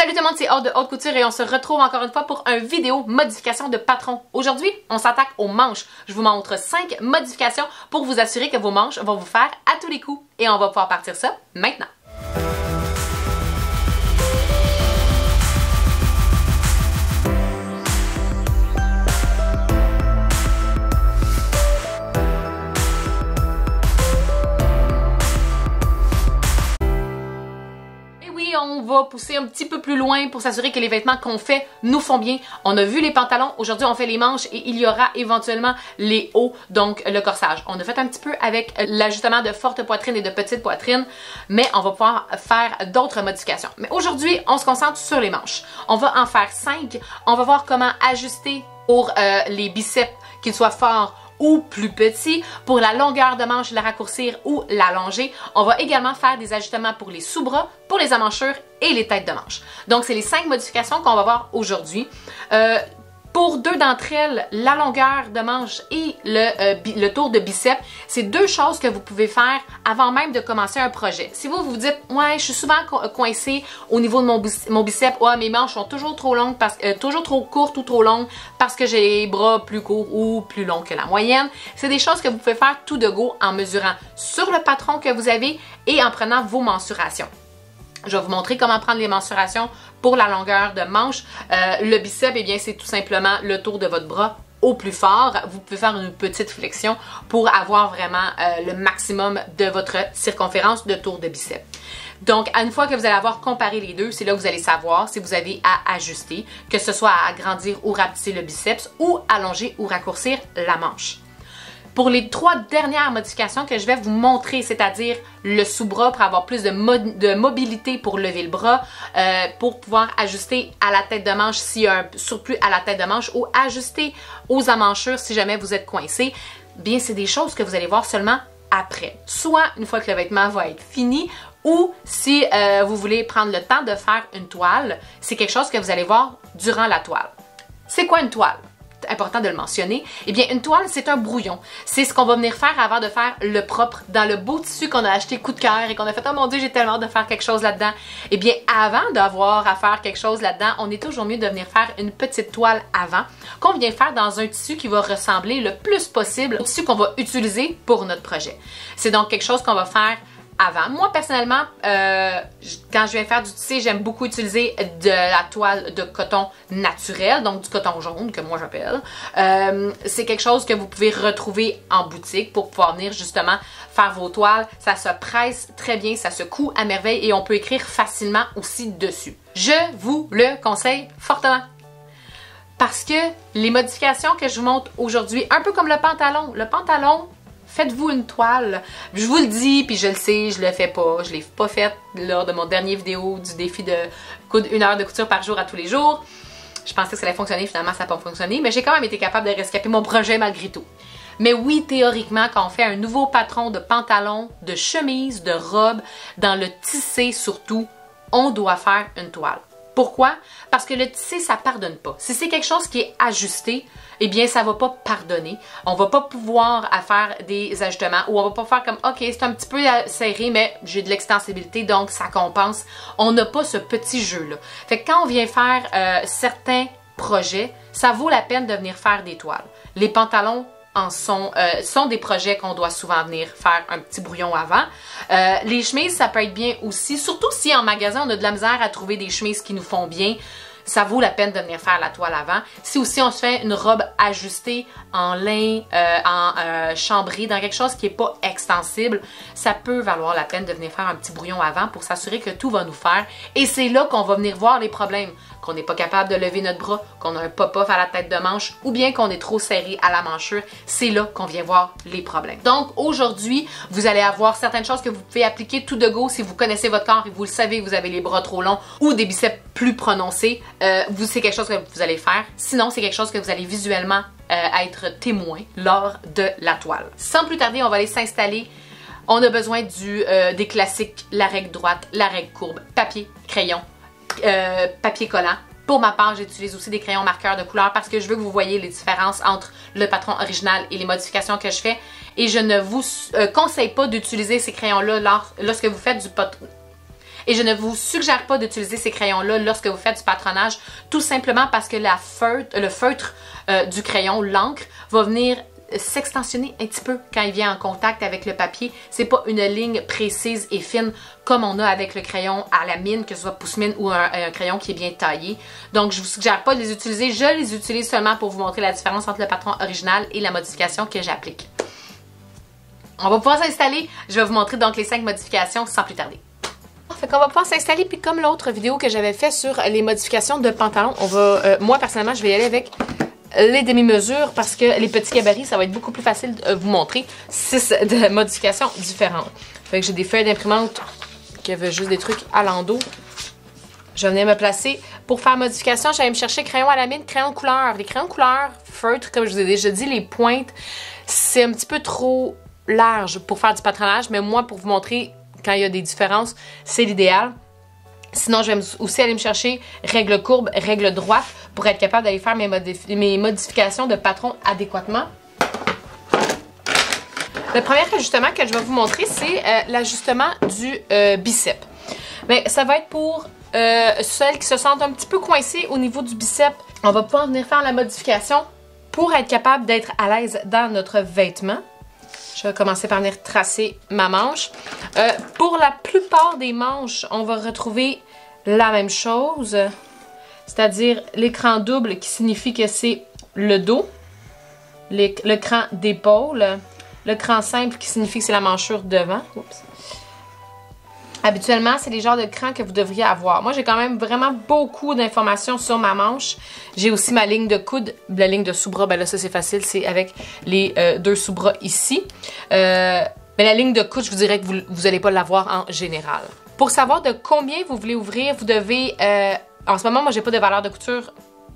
Salut tout le monde, c'est Aude de Haute Couture et on se retrouve encore une fois pour une vidéo modification de patron. Aujourd'hui, on s'attaque aux manches. Je vous montre 5 modifications pour vous assurer que vos manches vont vous faire à tous les coups. Et on va pouvoir partir ça maintenant. On va pousser un petit peu plus loin pour s'assurer que les vêtements qu'on fait nous font bien. On a vu les pantalons, aujourd'hui on fait les manches et il y aura éventuellement les hauts, donc le corsage. On a fait un petit peu avec l'ajustement de forte poitrine et de petite poitrine, mais on va pouvoir faire d'autres modifications. Mais aujourd'hui, on se concentre sur les manches. On va en faire 5. On va voir comment ajuster pour les biceps, qu'ils soient forts ou plus petit, pour la longueur de manche, la raccourcir ou l'allonger. On va également faire des ajustements pour les sous-bras, pour les emmanchures et les têtes de manche. Donc, c'est les 5 modifications qu'on va voir aujourd'hui. Pour 2 d'entre elles, la longueur de manche et le tour de biceps, c'est 2 choses que vous pouvez faire avant même de commencer un projet. Si vous vous dites, ouais, je suis souvent coincée au niveau de mon biceps, ouais, mes manches sont toujours trop longues, toujours trop courtes ou trop longues parce que j'ai les bras plus courts ou plus longs que la moyenne. C'est des choses que vous pouvez faire tout de go en mesurant sur le patron que vous avez et en prenant vos mensurations. Je vais vous montrer comment prendre les mensurations pour la longueur de manche. Le biceps, eh bien, c'est tout simplement le tour de votre bras au plus fort. Vous pouvez faire une petite flexion pour avoir vraiment le maximum de votre circonférence de tour de biceps. Donc, une fois que vous allez avoir comparé les deux, c'est là que vous allez savoir si vous avez à ajuster, que ce soit à agrandir ou rapetisser le biceps ou allonger ou raccourcir la manche. Pour les 3 dernières modifications que je vais vous montrer, c'est-à-dire le sous-bras pour avoir plus de mobilité pour lever le bras, pour pouvoir ajuster à la tête de manche s'il y a un surplus à la tête de manche ou ajuster aux emmanchures si jamais vous êtes coincé, bien c'est des choses que vous allez voir seulement après. Soit une fois que le vêtement va être fini ou si vous voulez prendre le temps de faire une toile, c'est quelque chose que vous allez voir durant la toile. C'est quoi une toile? Important de le mentionner, eh bien une toile c'est un brouillon. C'est ce qu'on va venir faire avant de faire le propre dans le beau tissu qu'on a acheté coup de cœur et qu'on a fait oh mon dieu j'ai tellement hâte de faire quelque chose là-dedans. Eh bien avant d'avoir à faire quelque chose là-dedans, on est toujours mieux de venir faire une petite toile avant qu'on vient faire dans un tissu qui va ressembler le plus possible au tissu qu'on va utiliser pour notre projet. C'est donc quelque chose qu'on va faire avant. Moi, personnellement, quand je viens faire du tissu, j'aime beaucoup utiliser de la toile de coton naturel, donc du coton jaune, que moi j'appelle. C'est quelque chose que vous pouvez retrouver en boutique pour pouvoir venir justement faire vos toiles. Ça se presse très bien, ça se coud à merveille et on peut écrire facilement aussi dessus. Je vous le conseille fortement. Parce que les modifications que je vous montre aujourd'hui, un peu comme le pantalon, faites-vous une toile. Je vous le dis, puis je le sais, je le fais pas. Je l'ai pas fait lors de mon dernier vidéo du défi de 1 heure de couture par jour à tous les jours. Je pensais que ça allait fonctionner, finalement ça n'a pas fonctionné, mais j'ai quand même été capable de rescaper mon projet malgré tout. Mais oui, théoriquement, quand on fait un nouveau patron de pantalon, de chemise, de robe, dans le tissé surtout, on doit faire une toile. Pourquoi? Parce que le tissé, ça pardonne pas. Si c'est quelque chose qui est ajusté, eh bien, ça va pas pardonner. On va pas pouvoir faire des ajustements ou on va pas faire comme, OK, c'est un petit peu serré, mais j'ai de l'extensibilité, donc ça compense. On n'a pas ce petit jeu-là. Fait que quand on vient faire certains projets, ça vaut la peine de venir faire des toiles. Les pantalons sont des projets qu'on doit souvent venir faire un petit brouillon avant. Les chemises, ça peut être bien aussi, surtout si en magasin, on a de la misère à trouver des chemises qui nous font bien. Ça vaut la peine de venir faire la toile avant. Si aussi on se fait une robe ajustée en lin, en chambré, dans quelque chose qui n'est pas extensible, ça peut valoir la peine de venir faire un petit brouillon avant pour s'assurer que tout va nous faire. Et c'est là qu'on va venir voir les problèmes. Qu'on n'est pas capable de lever notre bras, qu'on a un pop-off à la tête de manche ou bien qu'on est trop serré à la manchure, c'est là qu'on vient voir les problèmes. Donc aujourd'hui, vous allez avoir certaines choses que vous pouvez appliquer tout de go si vous connaissez votre corps et vous le savez que vous avez les bras trop longs ou des biceps plus prononcés. C'est quelque chose que vous allez faire. Sinon, c'est quelque chose que vous allez visuellement être témoin lors de la toile. Sans plus tarder, on va aller s'installer. On a besoin des classiques, la règle droite, la règle courbe, papier, crayon, papier collant. Pour ma part, j'utilise aussi des crayons marqueurs de couleur parce que je veux que vous voyez les différences entre le patron original et les modifications que je fais. Et je ne vous conseille pas d'utiliser ces crayons-là lorsque vous faites du patron. Et je ne vous suggère pas d'utiliser ces crayons-là lorsque vous faites du patronnage, tout simplement parce que le feutre du crayon, l'encre, va venir s'extensionner un petit peu quand il vient en contact avec le papier. C'est pas une ligne précise et fine comme on a avec le crayon à la mine, que ce soit pousse-mine ou un crayon qui est bien taillé. Donc je vous suggère pas de les utiliser, je les utilise seulement pour vous montrer la différence entre le patron original et la modification que j'applique. On va pouvoir s'installer, je vais vous montrer donc les 5 modifications sans plus tarder. Fait qu'on va pouvoir s'installer, puis comme l'autre vidéo que j'avais fait sur les modifications de pantalon, on va, moi personnellement je vais y aller avec les demi-mesures parce que les petits gabarits, ça va être beaucoup plus facile de vous montrer 6 de modifications différentes. Fait que j'ai des feuilles d'imprimante qui avaient juste des trucs à l'endos. Je venais me placer. Pour faire modification, j'allais me chercher crayon à la mine, crayon de couleur. Les crayons de couleur, feutre, comme je vous ai déjà dit, les pointes, c'est un petit peu trop large pour faire du patronnage, mais moi, pour vous montrer quand il y a des différences, c'est l'idéal. Sinon, je vais aussi aller me chercher règle courbe, règle droite pour être capable d'aller faire mes modifications de patron adéquatement. Le premier ajustement que je vais vous montrer, c'est l'ajustement du biceps. Bien, ça va être pour celles qui se sentent un petit peu coincées au niveau du biceps. On va pouvoir venir faire la modification pour être capable d'être à l'aise dans notre vêtement. Je vais commencer par venir tracer ma manche. Pour la plupart des manches, on va retrouver la même chose, c'est-à-dire l'écran double qui signifie que c'est le dos, le cran d'épaule, le cran simple qui signifie que c'est la manchure devant. Oups. Habituellement, c'est les genres de crans que vous devriez avoir. Moi, j'ai quand même vraiment beaucoup d'informations sur ma manche. J'ai aussi ma ligne de coude, la ligne de sous-bras. Ben là, ça, c'est facile. C'est avec les 2 sous-bras ici. Mais la ligne de coude, je vous dirais que vous n'allez pas l'avoir en général. Pour savoir de combien vous voulez ouvrir, vous devez... en ce moment, moi, j'ai pas de valeur de couture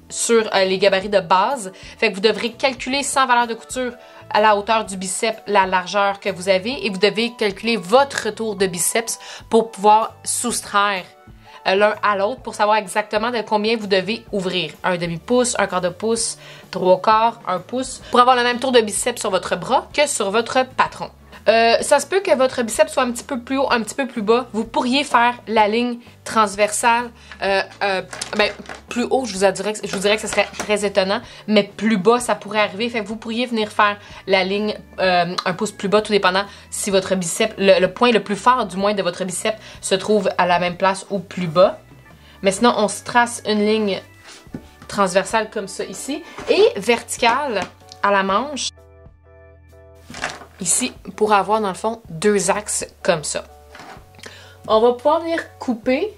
sur les gabarits de base. Fait que vous devrez calculer sans valeur de couture à la hauteur du biceps, la largeur que vous avez, et vous devez calculer votre tour de biceps pour pouvoir soustraire l'un à l'autre pour savoir exactement de combien vous devez ouvrir. Un demi-pouce, un quart de pouce, 3/4, 1 pouce, pour avoir le même tour de biceps sur votre bras que sur votre patron. Ça se peut que votre biceps soit un petit peu plus haut, un petit peu plus bas. Vous pourriez faire la ligne transversale plus haut, je vous dirais que ce serait très étonnant, mais plus bas, ça pourrait arriver. Fait que vous pourriez venir faire la ligne un pouce plus bas, tout dépendant si votre biceps, le point le plus fort du moins de votre biceps se trouve à la même place ou plus bas. Mais sinon, on se trace une ligne transversale comme ça ici et verticale à la manche. Ici, pour avoir dans le fond 2 axes comme ça. On va pouvoir venir couper,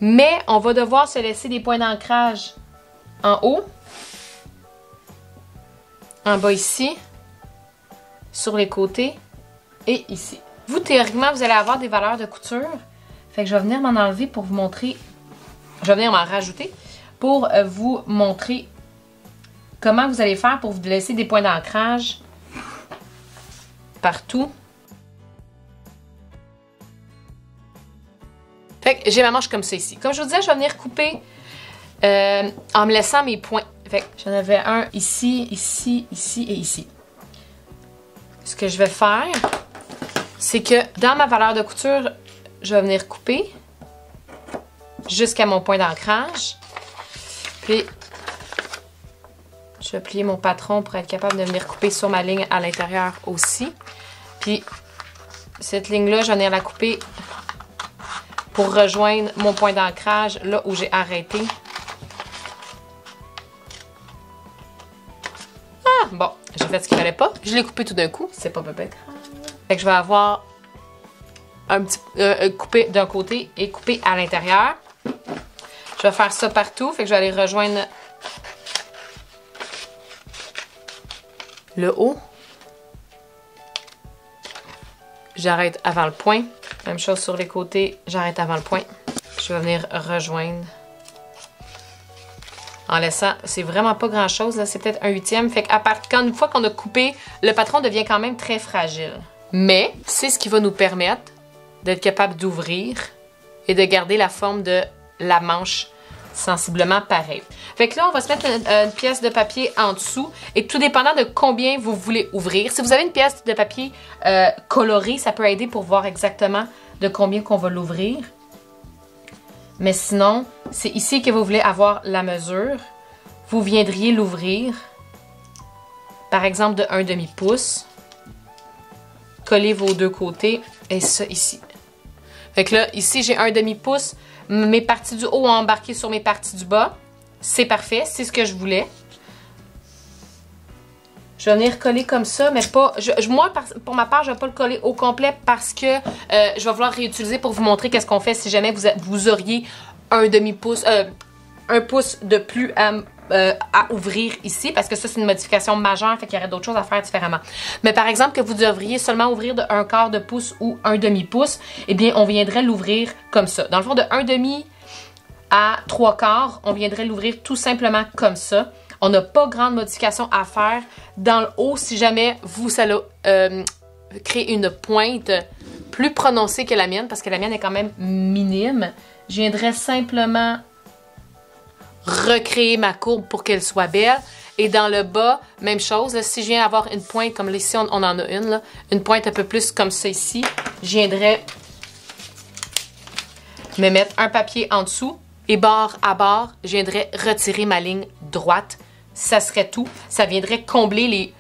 mais on va devoir se laisser des points d'ancrage en haut, en bas ici, sur les côtés et ici. Vous, théoriquement, vous allez avoir des valeurs de couture. Fait que je vais venir m'en enlever pour vous montrer, je vais venir m'en rajouter pour vous montrer comment vous allez faire pour vous laisser des points d'ancrage partout. Fait que j'ai ma manche comme ça ici. Comme je vous disais, je vais venir couper en me laissant mes points. Fait que j'en avais un ici, ici, ici et ici. Ce que je vais faire, c'est que dans ma valeur de couture, je vais venir couper jusqu'à mon point d'ancrage. Puis je vais plier mon patron pour être capable de venir couper sur ma ligne à l'intérieur aussi. Puis, cette ligne-là, je vais venir la couper pour rejoindre mon point d'ancrage, là où j'ai arrêté. Ah, bon, j'ai fait ce qu'il fallait pas. Je l'ai coupé tout d'un coup, c'est pas bête. Fait que je vais avoir un petit coupé d'un côté et coupé à l'intérieur. Je vais faire ça partout, fait que je vais aller rejoindre le haut. J'arrête avant le point. Même chose sur les côtés, j'arrête avant le point. Je vais venir rejoindre. En laissant, c'est vraiment pas grand chose, là, c'est peut-être 1/8. Fait une fois qu'on a coupé, le patron devient quand même très fragile. Mais c'est ce qui va nous permettre d'être capable d'ouvrir et de garder la forme de la manche sensiblement pareil. Fait que là, on va se mettre une pièce de papier en dessous et tout dépendant de combien vous voulez ouvrir. Si vous avez une pièce de papier colorée, ça peut aider pour voir exactement de combien qu'on va l'ouvrir. Mais sinon, c'est ici que vous voulez avoir la mesure. Vous viendriez l'ouvrir, par exemple, de 1/2 pouce. Collez vos deux côtés et ça ici. Fait que là, ici, j'ai 1/2 pouce. Mes parties du haut ont embarqué sur mes parties du bas. C'est parfait, c'est ce que je voulais. Je vais venir coller comme ça, mais pas... moi, pour ma part, je ne vais pas le coller au complet parce que je vais vouloir réutiliser pour vous montrer qu'est-ce qu'on fait si jamais vous auriez 1/2 pouce, 1 pouce de plus à ouvrir ici, parce que ça, c'est une modification majeure, fait qu'il y aurait d'autres choses à faire différemment. Mais par exemple, que vous devriez seulement ouvrir de 1/4 de pouce ou 1/2 pouce, eh bien, on viendrait l'ouvrir comme ça. Dans le fond, de 1/2 à 3/4, on viendrait l'ouvrir tout simplement comme ça. On n'a pas grande modification à faire. Dans le haut, si jamais vous allez créer une pointe plus prononcée que la mienne, parce que la mienne est quand même minime, je viendrais simplement recréer ma courbe pour qu'elle soit belle. Et dans le bas, même chose. Là, si je viens avoir une pointe, comme là, ici, on en a une, là, une pointe un peu plus comme ça ici, je viendrais me mettre un papier en dessous et bord à bord, je viendrais retirer ma ligne droite. Ça serait tout. Ça viendrait combler les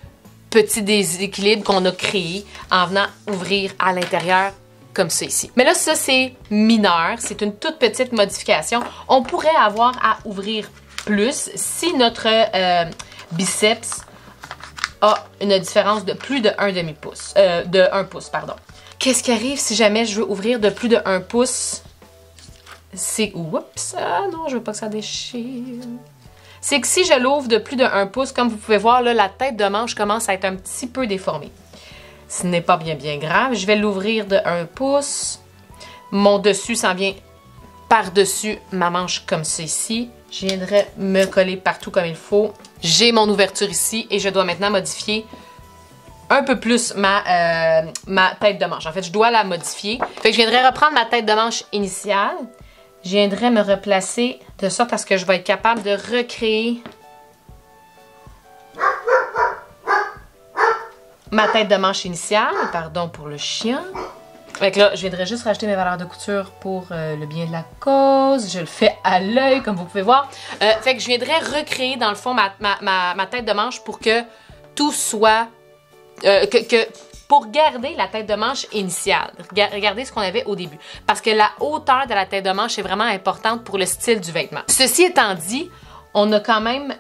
petits déséquilibres qu'on a créés en venant ouvrir à l'intérieur comme ça ici. Mais là, ça, c'est mineur. C'est une toute petite modification. On pourrait avoir à ouvrir plus si notre biceps a une différence de plus de 1/2 pouce. De 1 pouce, pardon. Qu'est-ce qui arrive si jamais je veux ouvrir de plus de 1 pouce? C'est... Oups! Ah non, je veux pas que ça déchire. C'est que si je l'ouvre de plus de 1 pouce, comme vous pouvez voir, là, la tête de manche commence à être un petit peu déformée. Ce n'est pas bien grave. Je vais l'ouvrir de 1 pouce. Mon dessus s'en vient par-dessus ma manche comme ça ici. Je viendrai me coller partout comme il faut. J'ai mon ouverture ici et je dois maintenant modifier un peu plus ma tête de manche. En fait, je dois la modifier. Fait que je viendrai reprendre ma tête de manche initiale. Je viendrai me replacer de sorte à ce que je vais être capable de recréer ma tête de manche initiale. Pardon pour le chien. Fait que là, je viendrai juste rajouter mes valeurs de couture pour le bien de la cause. Je le fais à l'œil, comme vous pouvez voir. Fait que je viendrai recréer, dans le fond, ma tête de manche pour que tout soit... pour garder la tête de manche initiale. Regardez ce qu'on avait au début. Parce que la hauteur de la tête de manche est vraiment importante pour le style du vêtement. Ceci étant dit, on a quand même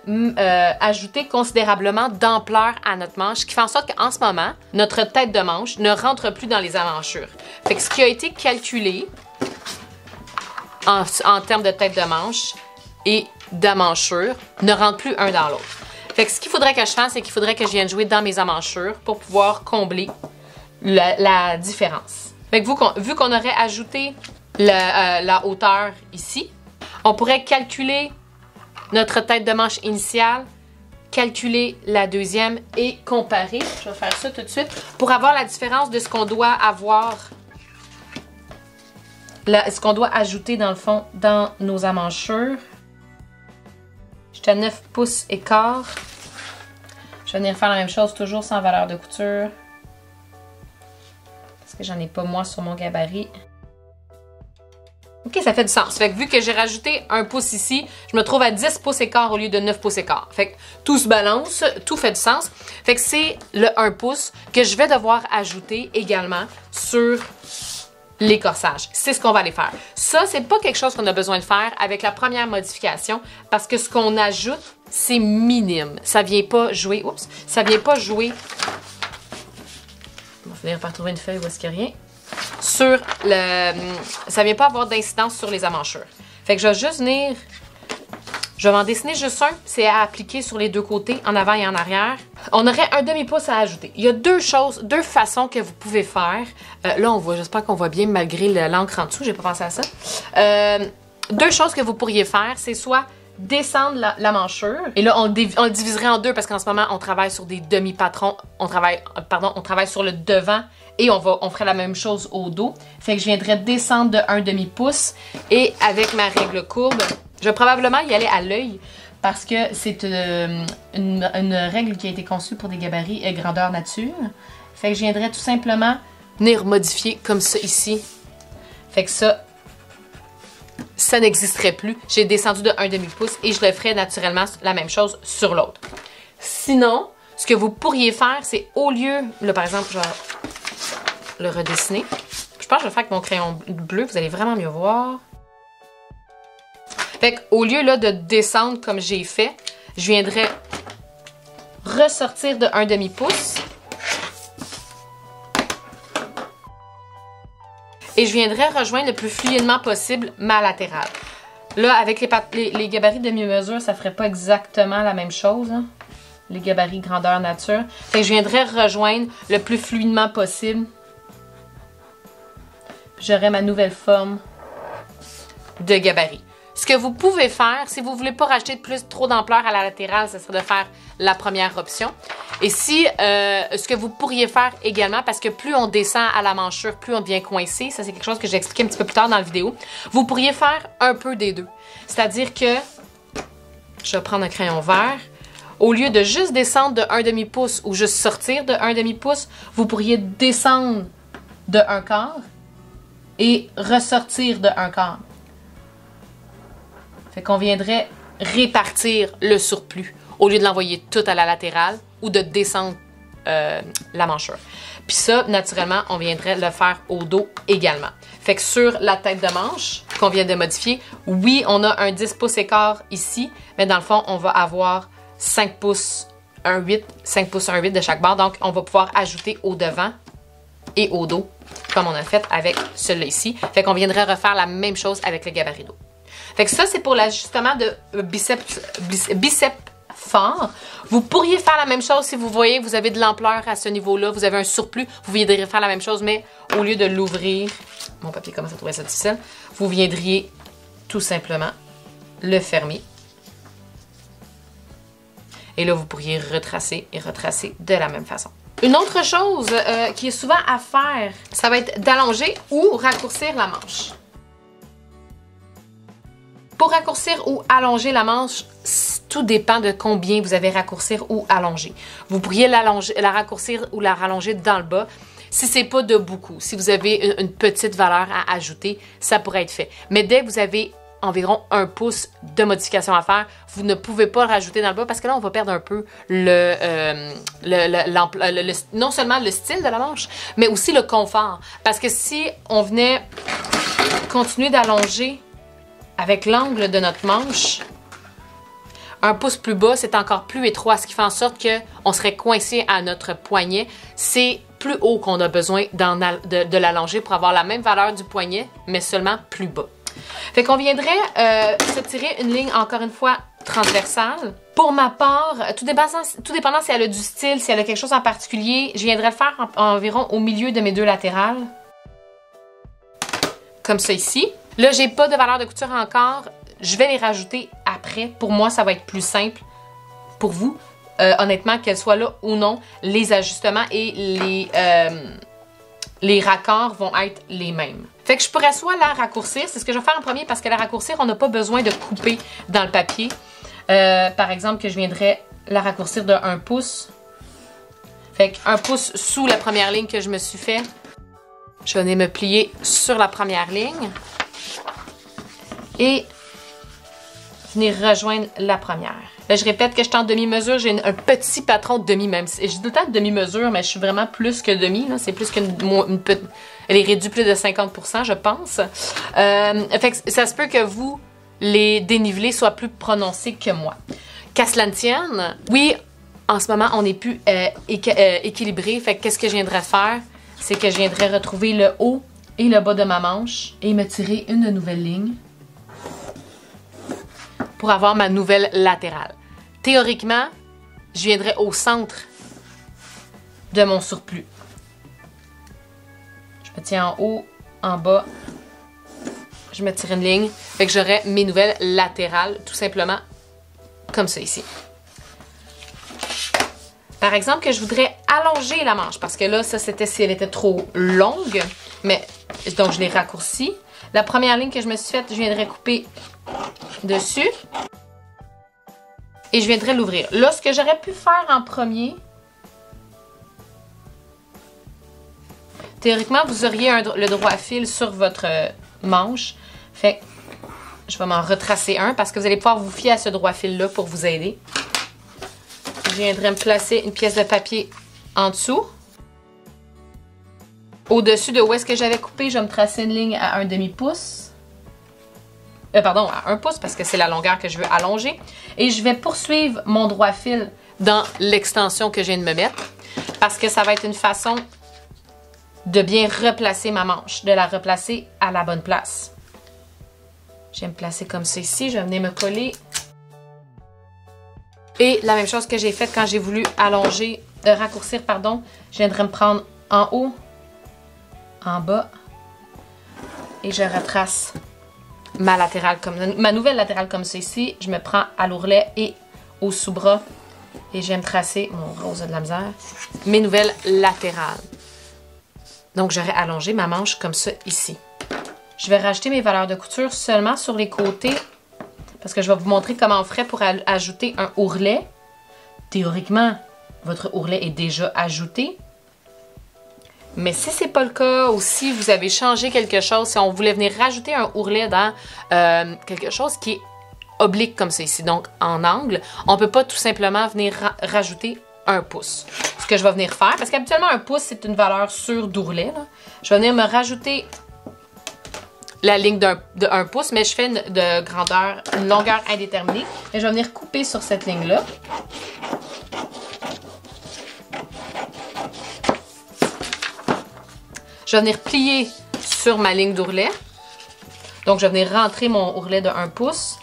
ajouté considérablement d'ampleur à notre manche, ce qui fait en sorte qu'en ce moment, notre tête de manche ne rentre plus dans les amanchures. Fait que ce qui a été calculé en termes de tête de manche et d'amanchure ne rentre plus un dans l'autre. Fait que ce qu'il faudrait que je fasse, c'est qu'il faudrait que je vienne jouer dans mes amanchures pour pouvoir combler la différence. Fait que vu qu'on aurait ajouté la hauteur ici, on pourrait calculer notre tête de manche initiale, calculer la deuxième et comparer. Je vais faire ça tout de suite pour avoir la différence de ce qu'on doit avoir, ce qu'on doit ajouter dans le fond dans nos amanchures. J'étais à 9 pouces et quart. Je vais venir faire la même chose, toujours sans valeur de couture. Parce que j'en ai pas moi sur mon gabarit. Ok, ça fait du sens. Fait que vu que j'ai rajouté 1 pouce ici, je me trouve à 10 pouces et quart au lieu de 9 pouces et quart. Fait que tout se balance, tout fait du sens. Fait que c'est le 1 pouce que je vais devoir ajouter également sur les corsages. C'est ce qu'on va aller faire. Ça, c'est pas quelque chose qu'on a besoin de faire avec la première modification parce que ce qu'on ajoute, c'est minime. Ça vient pas jouer... Oups! Ça vient pas jouer... On va finir par trouver une feuille où est-ce qu'il n'y a rien. Sur le... Ça vient pas avoir d'incidence sur les amanchures. Fait que je vais juste venir... Je vais en dessiner juste un. C'est à appliquer sur les deux côtés, en avant et en arrière. On aurait un demi-pouce à ajouter. Il y a deux façons que vous pouvez faire. Là, on voit, j'espère qu'on voit bien malgré l'encre en dessous. J'ai pas pensé à ça. Deux choses que vous pourriez faire, c'est soit descendre la manchure. Et là, on le diviserait en deux parce qu'en ce moment, on travaille sur des demi-patrons. On travaille sur le devant et on ferait la même chose au dos. Fait que je viendrais descendre de un demi-pouce et avec ma règle courbe, je vais probablement y aller à l'œil parce que c'est une règle qui a été conçue pour des gabarits grandeur nature. Fait que je viendrais tout simplement venir modifier comme ça ici Fait que ça n'existerait plus. J'ai descendu de 1/2 pouce et je le ferais naturellement la même chose sur l'autre. Sinon, ce que vous pourriez faire, c'est au lieu, là par exemple, je vais le redessiner. Je pense que je vais le faire avec mon crayon bleu, vous allez vraiment mieux voir. Fait qu'au lieu là de descendre comme j'ai fait, je viendrais ressortir de 1/2 pouce. Et je viendrais rejoindre le plus fluidement possible ma latérale. Là, avec les gabarits de demi-mesure, ça ferait pas exactement la même chose. Hein? Les gabarits grandeur nature. Fait que je viendrais rejoindre le plus fluidement possible. J'aurai ma nouvelle forme de gabarit. Ce que vous pouvez faire, si vous ne voulez pas rajouter trop d'ampleur à la latérale, ce serait de faire la première option. Et si, ce que vous pourriez faire également, parce que plus on descend à la manchure, plus on devient coincé, ça c'est quelque chose que j'ai expliqué un petit peu plus tard dans la vidéo, vous pourriez faire un peu des deux. C'est-à-dire que, je vais prendre un crayon vert, au lieu de juste descendre de 1/2 pouce ou juste sortir de 1/2 pouce, vous pourriez descendre de 1/4 et ressortir de 1/4. Fait qu'on viendrait répartir le surplus au lieu de l'envoyer tout à la latérale ou de descendre la manchure. Puis ça, naturellement, on viendrait le faire au dos également. Fait que sur la tête de manche qu'on vient de modifier, oui, on a un 10 pouces écart ici, mais dans le fond, on va avoir 5 pouces, un 8, 5 pouces, un 8 de chaque bord. Donc, on va pouvoir ajouter au devant et au dos, comme on a fait avec celui-là ici. Fait qu'on viendrait refaire la même chose avec le gabarit dos. Fait que ça, c'est pour l'ajustement de biceps fort. Vous pourriez faire la même chose si vous voyez que vous avez de l'ampleur à ce niveau-là, vous avez un surplus, vous viendriez faire la même chose, mais au lieu de l'ouvrir, mon papier commence à trouver ça difficile, vous viendriez tout simplement le fermer. Et là, vous pourriez retracer et retracer de la même façon. Une autre chose qui est souvent à faire, ça va être d'allonger ou raccourcir la manche. Pour raccourcir ou allonger la manche, tout dépend de combien vous avez raccourcir ou allonger. Vous pourriez la raccourcir ou la rallonger dans le bas. Si c'est pas de beaucoup, si vous avez une petite valeur à ajouter, ça pourrait être fait. Mais dès que vous avez environ 1 pouce de modification à faire, vous ne pouvez pas rajouter dans le bas parce que là, on va perdre un peu non seulement le style de la manche, mais aussi le confort. Parce que si on venait continuer d'allonger avec l'angle de notre manche, 1 pouce plus bas, c'est encore plus étroit, ce qui fait en sorte qu'on serait coincé à notre poignet. C'est plus haut qu'on a besoin de l'allonger pour avoir la même valeur du poignet, mais seulement plus bas. Fait qu'on viendrait se tirer une ligne, encore une fois, transversale. Pour ma part, tout dépendant si elle a du style, si elle a quelque chose en particulier, je viendrais le faire environ au milieu de mes deux latérales. Comme ça ici. Là, j'ai pas de valeur de couture encore. Je vais les rajouter après. Pour moi, ça va être plus simple. Pour vous, honnêtement, qu'elles soient là ou non, les ajustements et les raccords vont être les mêmes. Fait que je pourrais soit la raccourcir, c'est ce que je vais faire en premier parce que la raccourcir, on n'a pas besoin de couper dans le papier. Par exemple, que je viendrais la raccourcir de 1 pouce. Fait que 1 pouce sous la première ligne que je me suis fait. Je vais venir me plier sur la première ligne. Et venir rejoindre la première. Là, je répète que je suis en demi-mesure. J'ai un petit patron de demi, même si je dis tout le temps demi-mesure, mais je suis vraiment plus que demi. C'est plus qu'une petite... Elle est réduite plus de 50%, je pense. Fait que ça se peut que vous, les dénivelés soient plus prononcés que moi. Qu'à cela ne tienne, oui, en ce moment, on n'est plus équilibré. Fait que qu'est-ce que je viendrais faire? C'est que je viendrais retrouver le haut et le bas de ma manche et me tirer une nouvelle ligne pour avoir ma nouvelle latérale. Théoriquement, je viendrais au centre de mon surplus. Je me tiens en haut, en bas, je me tire une ligne. Fait que j'aurai mes nouvelles latérales, tout simplement comme ça ici. Par exemple, que je voudrais allonger la manche, parce que là, ça c'était si elle était trop longue, mais donc je l'ai raccourcie. La première ligne que je me suis faite, je viendrais couper dessus et je viendrais l'ouvrir. Là, ce que j'aurais pu faire en premier, théoriquement, vous auriez le droit fil sur votre manche. Fait que je vais m'en retracer un parce que vous allez pouvoir vous fier à ce droit fil-là pour vous aider. Je viendrai me placer une pièce de papier en dessous. Au-dessus de où est-ce que j'avais coupé, je vais me tracer une ligne à 1/2 pouce. Pardon, à 1 pouce parce que c'est la longueur que je veux allonger. Et je vais poursuivre mon droit fil dans l'extension que je viens de me mettre parce que ça va être une façon de bien replacer ma manche, de la replacer à la bonne place. Je vais me placer comme ça ici, je vais venir me coller. Et la même chose que j'ai faite quand j'ai voulu allonger, raccourcir, pardon, je viendrai me prendre en haut, en bas, et je retrace ma latérale ma nouvelle latérale comme ça ici. Je me prends à l'ourlet et au sous-bras et je viens me tracer, mon rose a de la misère, mes nouvelles latérales. Donc j'aurais allongé ma manche comme ça ici. Je vais rajouter mes valeurs de couture seulement sur les côtés parce que je vais vous montrer comment on ferait pour ajouter un ourlet. Théoriquement, votre ourlet est déjà ajouté. Mais si ce n'est pas le cas ou si vous avez changé quelque chose, si on voulait venir rajouter un ourlet dans quelque chose qui est oblique comme ça ici, donc en angle, on ne peut pas tout simplement venir rajouter 1 pouce. Ce que je vais venir faire, parce qu'habituellement 1 pouce c'est une valeur sûre d'ourlet, je vais venir me rajouter la ligne de 1 pouce, mais je fais de grandeur, une longueur indéterminée. Et je vais venir couper sur cette ligne-là. Je vais venir plier sur ma ligne d'ourlet. Donc, je vais venir rentrer mon ourlet de 1 pouce.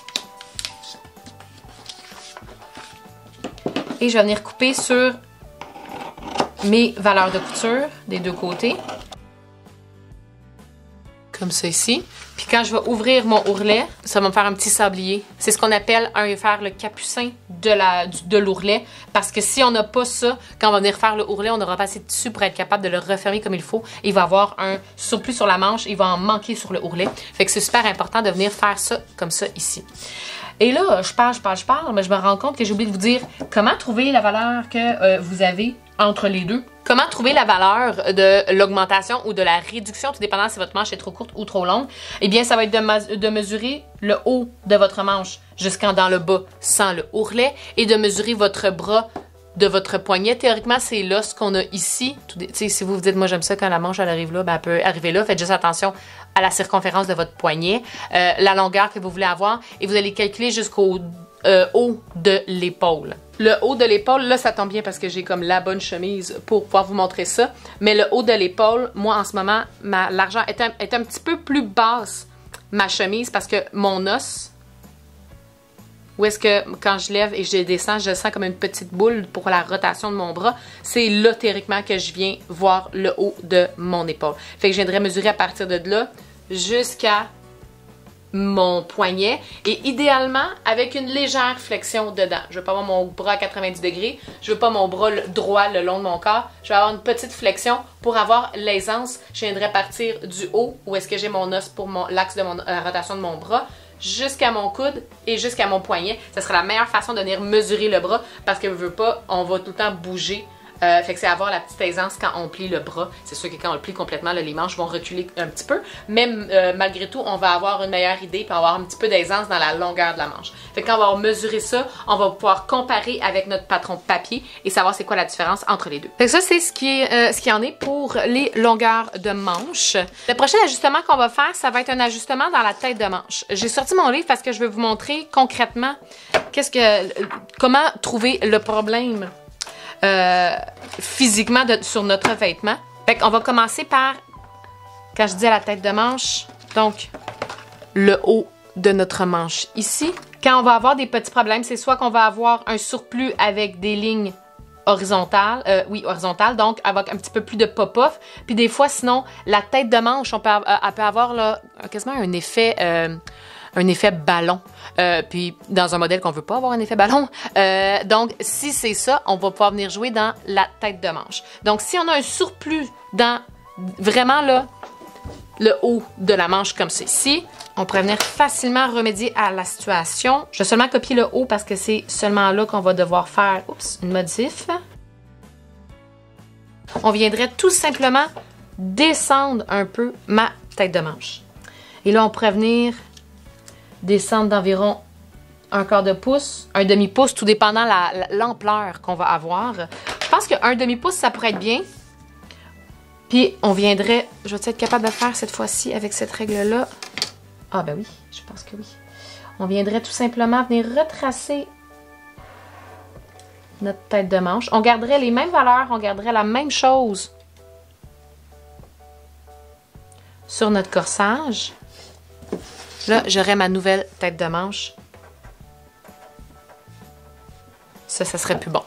Et je vais venir couper sur mes valeurs de couture des deux côtés. Comme ça ici. Puis quand je vais ouvrir mon ourlet, ça va me faire un petit sablier. C'est ce qu'on appelle faire le capucin de l'ourlet. Parce que si on n'a pas ça, quand on va venir faire le ourlet, on n'aura pas assez de tissu pour être capable de le refermer comme il faut. Il va avoir un surplus sur la manche, il va en manquer sur le ourlet. Fait que c'est super important de venir faire ça comme ça ici. Et là, je parle, mais je me rends compte que j'ai oublié de vous dire comment trouver la valeur que vous avez entre les deux. Comment trouver la valeur de l'augmentation ou de la réduction, tout dépendant si votre manche est trop courte ou trop longue. Eh bien, ça va être de mesurer le haut de votre manche jusqu'en dans le bas sans le ourlet et de mesurer votre bras de votre poignet. Théoriquement, c'est là ce qu'on a ici. Si vous vous dites, moi j'aime ça quand la manche elle arrive là, ben, elle peut arriver là. Faites juste attention à la circonférence de votre poignet, la longueur que vous voulez avoir et vous allez calculer jusqu'au haut de l'épaule. Le haut de l'épaule, là ça tombe bien parce que j'ai comme la bonne chemise pour pouvoir vous montrer ça. Mais le haut de l'épaule, moi en ce moment, ma largeur est un petit peu plus basse, ma chemise, parce que mon os, où est-ce que quand je lève et je descends, je sens comme une petite boule pour la rotation de mon bras. C'est là théoriquement que je viens voir le haut de mon épaule. Fait que je viendrais mesurer à partir de là jusqu'à mon poignet et idéalement avec une légère flexion dedans. Je veux pas avoir mon bras à 90 degrés, je veux pas mon bras droit le long de mon corps, je vais avoir une petite flexion pour avoir l'aisance. Je viendrai partir du haut où est-ce que j'ai mon os pour l'axe de la rotation de mon bras jusqu'à mon coude et jusqu'à mon poignet. Ça sera la meilleure façon de venir mesurer le bras parce que je veux pas, on va tout le temps bouger. Fait que c'est avoir la petite aisance quand on plie le bras. C'est sûr que quand on le plie complètement, là, les manches vont reculer un petit peu. Mais malgré tout, on va avoir une meilleure idée et avoir un petit peu d'aisance dans la longueur de la manche. Fait que quand on va mesurer ça, on va pouvoir comparer avec notre patron papier et savoir c'est quoi la différence entre les deux. Fait que ça, c'est ce qui en est pour les longueurs de manche. Le prochain ajustement qu'on va faire, ça va être un ajustement dans la tête de manche. J'ai sorti mon livre parce que je vais vous montrer concrètement comment trouver le problème physiquement sur notre vêtement. Fait qu'on va commencer par, quand je dis à la tête de manche, donc le haut de notre manche ici. Quand on va avoir des petits problèmes, c'est soit qu'on va avoir un surplus avec des lignes horizontales, horizontales, donc avec un petit peu plus de pop-off. Puis des fois, sinon, la tête de manche, elle peut avoir là, quasiment un effet ballon. Puis dans un modèle qu'on veut pas avoir un effet ballon. Donc, si c'est ça, on va pouvoir venir jouer dans la tête de manche. Donc, si on a un surplus dans vraiment là, le haut de la manche comme ceci, on pourrait venir facilement remédier à la situation. Je vais seulement copier le haut parce que c'est seulement là qu'on va devoir faire une modif. On viendrait tout simplement descendre un peu ma tête de manche. Et là, on pourrait venir descendre d'environ un quart de pouce, un demi-pouce, tout dépendant l'ampleur qu'on va avoir. Je pense qu'un demi-pouce, ça pourrait être bien. Puis, on viendrait... Je vais être capable de le faire cette fois-ci avec cette règle-là? Ah ben oui, je pense que oui. On viendrait tout simplement venir retracer notre tête de manche. On garderait les mêmes valeurs, on garderait la même chose sur notre corsage. Là, j'aurais ma nouvelle tête de manche. Ça serait plus bon.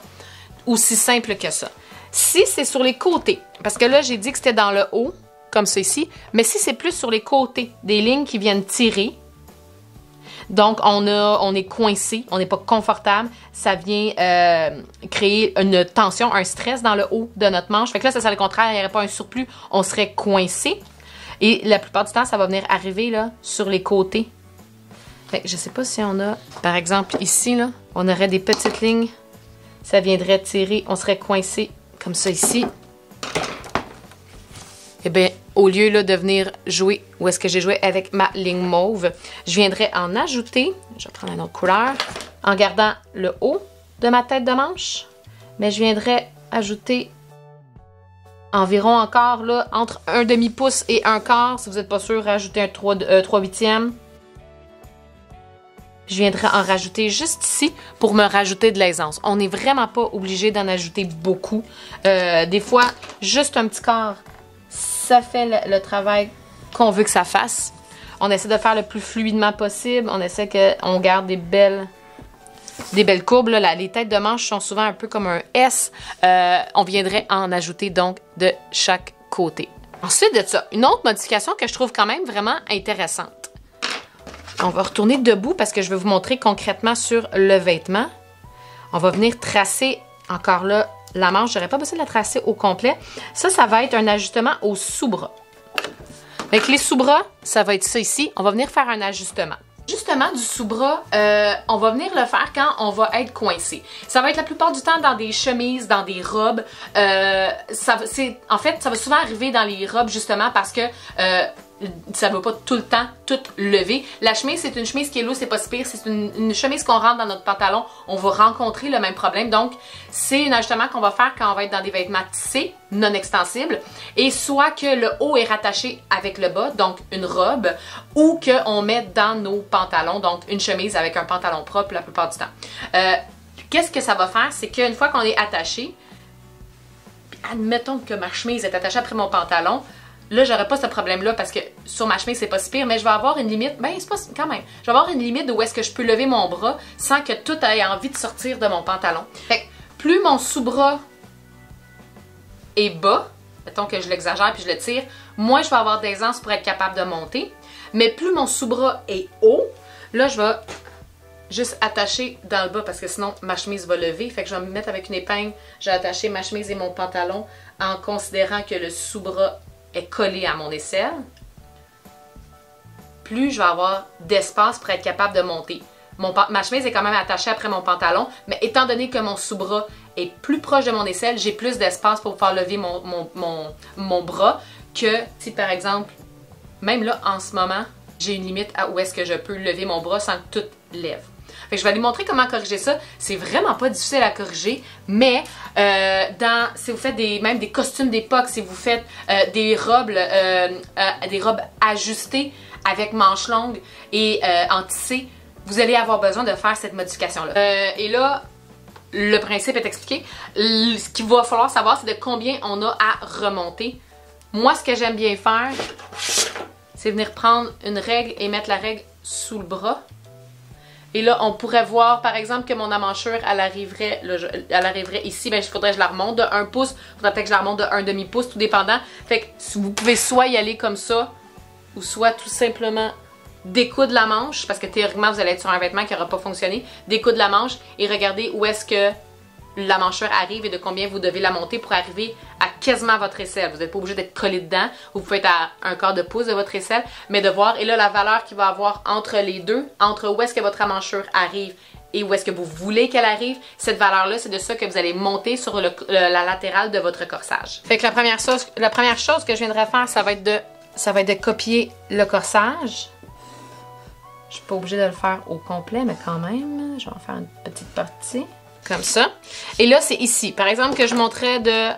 Aussi simple que ça. Si c'est sur les côtés, parce que là, j'ai dit que c'était dans le haut, comme ça ici, mais si c'est plus sur les côtés, des lignes qui viennent tirer, donc on est coincé, on n'est pas confortable, ça vient créer une tension, un stress dans le haut de notre manche. Fait que là, ça serait le contraire, il n'y aurait pas un surplus, on serait coincé. Et la plupart du temps, ça va venir arriver là, sur les côtés. Fait que je sais pas si on a, par exemple ici, là, on aurait des petites lignes, ça viendrait tirer, on serait coincé comme ça ici. Eh bien, au lieu là, de venir jouer où est-ce que j'ai joué avec ma ligne mauve, je viendrais en ajouter, je vais prendre une autre couleur, en gardant le haut de ma tête de manche, mais je viendrais ajouter environ encore là, entre un demi-pouce et un quart, si vous n'êtes pas sûr, rajouter un 3/8. Je viendrai en rajouter juste ici pour me rajouter de l'aisance. On n'est vraiment pas obligé d'en ajouter beaucoup. Des fois, juste un petit quart, ça fait le travail qu'on veut que ça fasse. On essaie de faire le plus fluidement possible. On essaie qu'on garde des belles courbes. Là. Les têtes de manche sont souvent un peu comme un S. On viendrait en ajouter donc de chaque côté. Ensuite de ça, une autre modification que je trouve quand même vraiment intéressante. On va retourner debout parce que je vais vous montrer concrètement sur le vêtement. On va venir tracer encore là la manche. J'aurais pas besoin de la tracer au complet. Ça va être un ajustement au sous-bras. Avec les sous-bras, ça va être ça ici. On va venir faire un ajustement. Justement, du sous-bras, on va venir le faire quand on va être coincé. Ça va être la plupart du temps dans des chemises, dans des robes. En fait, ça va souvent arriver dans les robes justement parce que ça ne va pas tout le temps tout lever. La chemise, c'est une chemise qui est loose, c'est pas si pire. C'est une chemise qu'on rentre dans notre pantalon. On va rencontrer le même problème. Donc, c'est un ajustement qu'on va faire quand on va être dans des vêtements tissés, non extensibles. Et soit que le haut est rattaché avec le bas, donc une robe, ou qu'on met dans nos pantalons, donc une chemise avec un pantalon propre la plupart du temps. Qu'est-ce que ça va faire? C'est qu'une fois qu'on est attaché, admettons que ma chemise est attachée après mon pantalon, là, j'aurais pas ce problème-là parce que sur ma chemise, c'est pas si pire, mais je vais avoir une limite, ben c'est pas quand même, je vais avoir une limite de où est-ce que je peux lever mon bras sans que tout ait envie de sortir de mon pantalon. Fait que plus mon sous-bras est bas, mettons que je l'exagère puis je le tire, moins je vais avoir d'aisance pour être capable de monter, mais plus mon sous-bras est haut, là, je vais juste attacher dans le bas parce que sinon ma chemise va lever. Fait que je vais me mettre avec une épingle, je vais attacher ma chemise et mon pantalon en considérant que le sous-bras est collé à mon aisselle, plus je vais avoir d'espace pour être capable de monter. Ma chemise est quand même attachée après mon pantalon, mais étant donné que mon sous-bras est plus proche de mon aisselle, j'ai plus d'espace pour pouvoir lever mon bras que si par exemple, même là en ce moment, j'ai une limite à où est-ce que je peux lever mon bras sans que tout lève. Fait que je vais aller montrer comment corriger ça. C'est vraiment pas difficile à corriger, mais si vous faites même des costumes d'époque, si vous faites des robes ajustées avec manches longues et en tissé, vous allez avoir besoin de faire cette modification-là. Et là, le principe est expliqué. Ce qu'il va falloir savoir, c'est de combien on a à remonter. Moi, ce que j'aime bien faire, c'est venir prendre une règle et mettre la règle sous le bras. Et là, on pourrait voir, par exemple, que mon amanchure, elle arriverait ici. Ben, il faudrait que je la remonte de 1 pouce. Il faudrait peut-être que je la remonte de 1 demi-pouce, tout dépendant. Fait que vous pouvez soit y aller comme ça, ou soit tout simplement découdre la manche, parce que théoriquement, vous allez être sur un vêtement qui n'aura pas fonctionné. Découdre la manche et regardez où est-ce que la manchure arrive et de combien vous devez la monter pour arriver à quasiment votre aisselle. Vous n'êtes pas obligé d'être collé dedans. Vous pouvez être à un quart de pouce de votre aisselle, mais de voir, et là, la valeur qu'il va avoir entre les deux, entre où est-ce que votre manchure arrive et où est-ce que vous voulez qu'elle arrive, cette valeur-là, c'est de ça que vous allez monter sur la latérale de votre corsage. Fait que la première chose que je viendrai faire, ça va être de ça va être de copier le corsage. Je suis pas obligée de le faire au complet, mais quand même, je vais en faire une petite partie. Comme ça. Et là, c'est ici. Par exemple, que je monterais de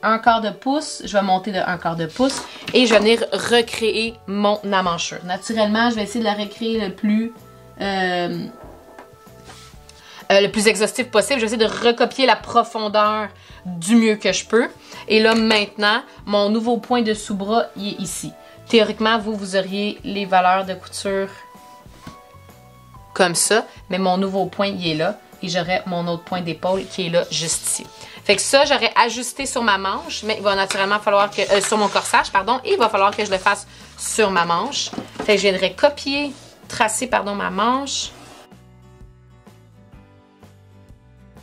1/4 de pouce, je vais monter de 1/4 de pouce et je vais venir recréer mon amanchure. Naturellement, je vais essayer de la recréer le plus exhaustif possible. Je vais essayer de recopier la profondeur du mieux que je peux. Et là, maintenant, mon nouveau point de sous-bras, il est ici. Théoriquement, vous auriez les valeurs de couture comme ça, mais mon nouveau point, il est là. Et j'aurai mon autre point d'épaule qui est là, juste ici. Fait que ça, j'aurais ajusté sur ma manche, mais il va naturellement falloir que... sur mon corsage, pardon, et il va falloir que je le fasse sur ma manche. Fait que je viendrai copier, tracer, pardon, ma manche.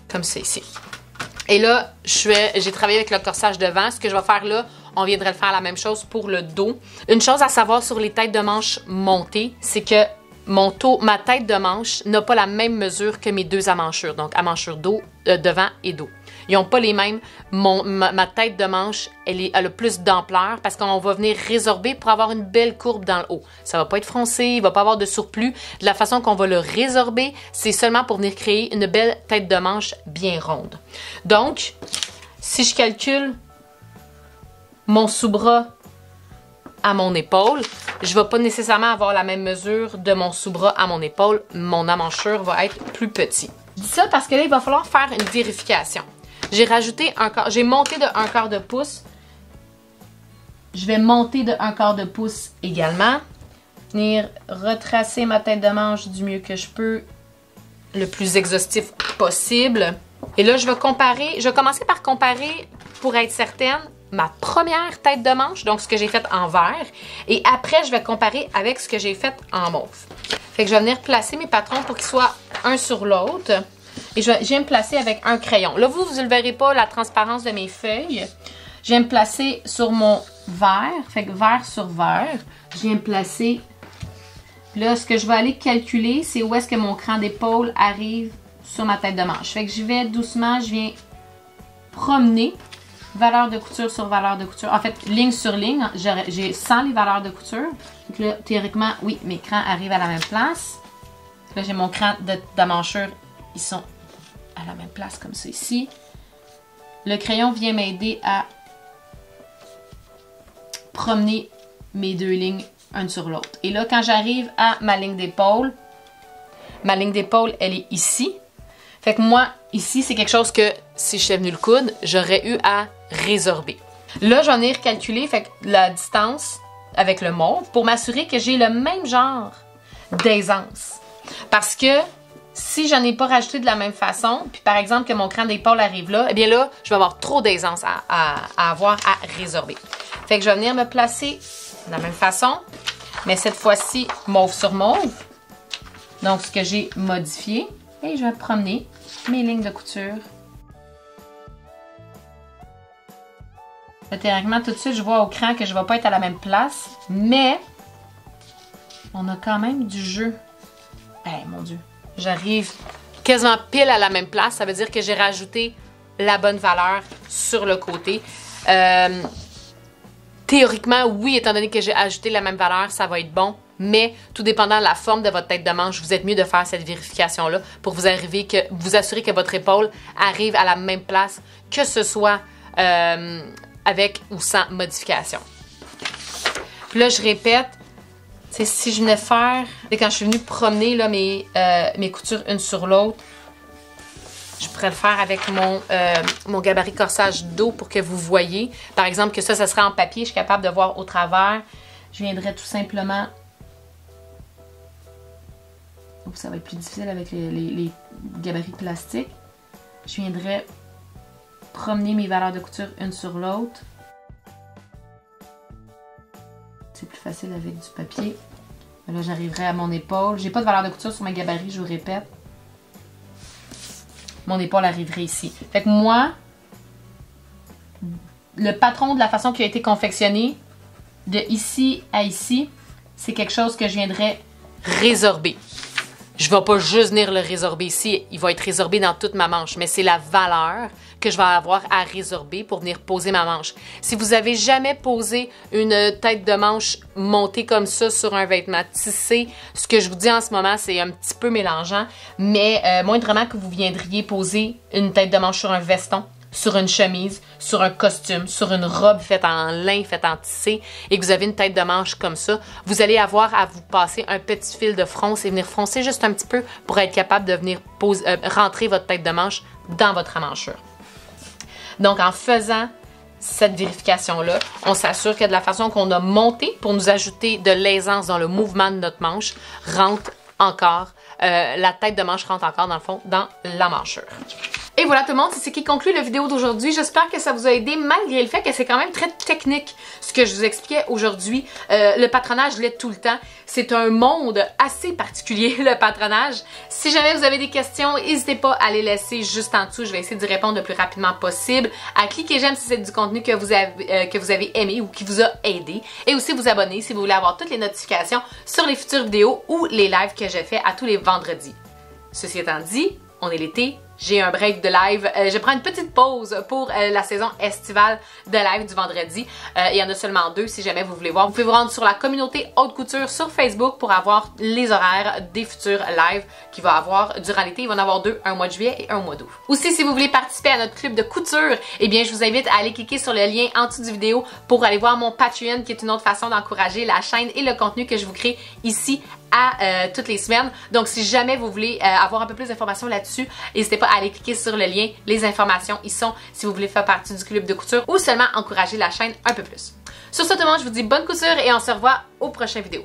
Comme ça, ici. Et là, j'ai travaillé avec le corsage devant. Ce que je vais faire là, on viendrait faire la même chose pour le dos. Une chose à savoir sur les têtes de manche montées, c'est que ma tête de manche n'a pas la même mesure que mes deux amanchures. Donc, amanchure dos, devant et dos. Ils n'ont pas les mêmes. Ma tête de manche, elle a plus d'ampleur parce qu'on va venir résorber pour avoir une belle courbe dans le haut. Ça va pas être froncé, il va pas avoir de surplus. De la façon qu'on va le résorber, c'est seulement pour venir créer une belle tête de manche bien ronde. Donc, si je calcule mon sous-bras à mon épaule, je ne vais pas nécessairement avoir la même mesure de mon sous-bras à mon épaule. Mon amanchure va être plus petit. Je dis ça parce que là, il va falloir faire une vérification. J'ai rajouté j'ai monté de 1/4 de pouce. Je vais monter de 1/4 de pouce également. Venir retracer ma tête de manche du mieux que je peux, le plus exhaustif possible. Et là, je vais commencer par comparer pour être certaine ma première tête de manche, donc ce que j'ai fait en vert, et après je vais comparer avec ce que j'ai fait en mauve. Fait que je vais venir placer mes patrons pour qu'ils soient un sur l'autre, et je viens me placer avec un crayon. Là, vous ne le verrez pas, la transparence de mes feuilles. Je viens me placer sur mon vert, fait que vert sur vert. Je viens me placer, là, ce que je vais aller calculer, c'est où est-ce que mon cran d'épaule arrive sur ma tête de manche. Fait que j'y vais doucement, je viens promener valeur de couture sur valeur de couture. En fait, ligne sur ligne, j'ai 100 les valeurs de couture. Donc là, théoriquement, oui, mes crans arrivent à la même place. Là, j'ai mon cran d'amanchure. Ils sont à la même place, comme ça, ici. Le crayon vient m'aider à promener mes deux lignes, une sur l'autre. Et là, quand j'arrive à ma ligne d'épaule, elle est ici. Fait que moi, ici, c'est quelque chose que, si j'étais venue le coudre, j'aurais eu à résorber. Là, je vais venir calculer la distance avec le mauve pour m'assurer que j'ai le même genre d'aisance. Parce que si j'en ai pas rajouté de la même façon, puis par exemple que mon cran d'épaule arrive là, eh bien là, je vais avoir trop d'aisance à avoir à résorber. Fait que je vais venir me placer de la même façon, mais cette fois-ci, mauve sur mauve. Donc, ce que j'ai modifié. Et je vais promener mes lignes de couture. Là, théoriquement, tout de suite, je vois au cran que je ne vais pas être à la même place, mais on a quand même du jeu. Eh, mon Dieu! J'arrive quasiment pile à la même place. Ça veut dire que j'ai rajouté la bonne valeur sur le côté. Théoriquement, oui, étant donné que j'ai ajouté la même valeur, ça va être bon. Mais tout dépendant de la forme de votre tête de manche, vous êtes mieux de faire cette vérification-là pour vous assurer que votre épaule arrive à la même place, que ce soit avec ou sans modification. Puis là, je répète, si je venais faire, quand je suis venue promener là, mes coutures une sur l'autre, je pourrais le faire avec mon gabarit corsage dos pour que vous voyez. Par exemple, que ça serait en papier, je suis capable de voir au travers. Je viendrais tout simplement... Ça va être plus difficile avec les gabarits plastiques. Je viendrais promener mes valeurs de couture une sur l'autre. C'est plus facile avec du papier. Là, j'arriverai à mon épaule. J'ai pas de valeur de couture sur mes gabarits, je vous répète. Mon épaule arriverait ici. Fait que moi, le patron de la façon qui a été confectionné, de ici à ici, c'est quelque chose que je viendrais résorber. Je ne vais pas juste venir le résorber ici, il va être résorbé dans toute ma manche, mais c'est la valeur que je vais avoir à résorber pour venir poser ma manche. Si vous avez jamais posé une tête de manche montée comme ça sur un vêtement tissé, ce que je vous dis en ce moment, c'est un petit peu mélangeant, mais moindrement que vous viendriez poser une tête de manche sur un veston, sur une chemise, sur un costume, sur une robe faite en lin, faite en tissé, et que vous avez une tête de manche comme ça, vous allez avoir à vous passer un petit fil de fronce et venir froncer juste un petit peu pour être capable de venir rentrer votre tête de manche dans votre amanchure. Donc, en faisant cette vérification-là, on s'assure que de la façon qu'on a monté pour nous ajouter de l'aisance dans le mouvement de notre manche, rentre encore, la tête de manche rentre encore dans le fond dans l'amanchure. Et voilà tout le monde, c'est ce qui conclut la vidéo d'aujourd'hui. J'espère que ça vous a aidé malgré le fait que c'est quand même très technique ce que je vous expliquais aujourd'hui. Le patronage l'aide tout le temps. C'est un monde assez particulier, le patronage. Si jamais vous avez des questions, n'hésitez pas à les laisser juste en dessous. Je vais essayer d'y répondre le plus rapidement possible. À cliquer j'aime si c'est du contenu que vous avez aimé ou qui vous a aidé. Et aussi vous abonner si vous voulez avoir toutes les notifications sur les futures vidéos ou les lives que je fais à tous les vendredis. Ceci étant dit, on est l'été. J'ai un break de live. Je prends une petite pause pour la saison estivale de live du vendredi. Il y en a seulement 2 si jamais vous voulez voir. Vous pouvez vous rendre sur la communauté Haute Couture sur Facebook pour avoir les horaires des futurs lives qu'il va y avoir durant l'été. Il va en avoir 2, un mois de juillet et un mois d'août. Aussi, si vous voulez participer à notre club de couture, eh bien, je vous invite à aller cliquer sur le lien en dessous de vidéo pour aller voir mon Patreon, qui est une autre façon d'encourager la chaîne et le contenu que je vous crée ici à toutes les semaines. Donc, si jamais vous voulez avoir un peu plus d'informations là-dessus, n'hésitez pas à aller cliquer sur le lien. Les informations y sont si vous voulez faire partie du club de couture ou seulement encourager la chaîne un peu plus. Sur ce, tout le monde, je vous dis bonne couture et on se revoit aux prochaines vidéos.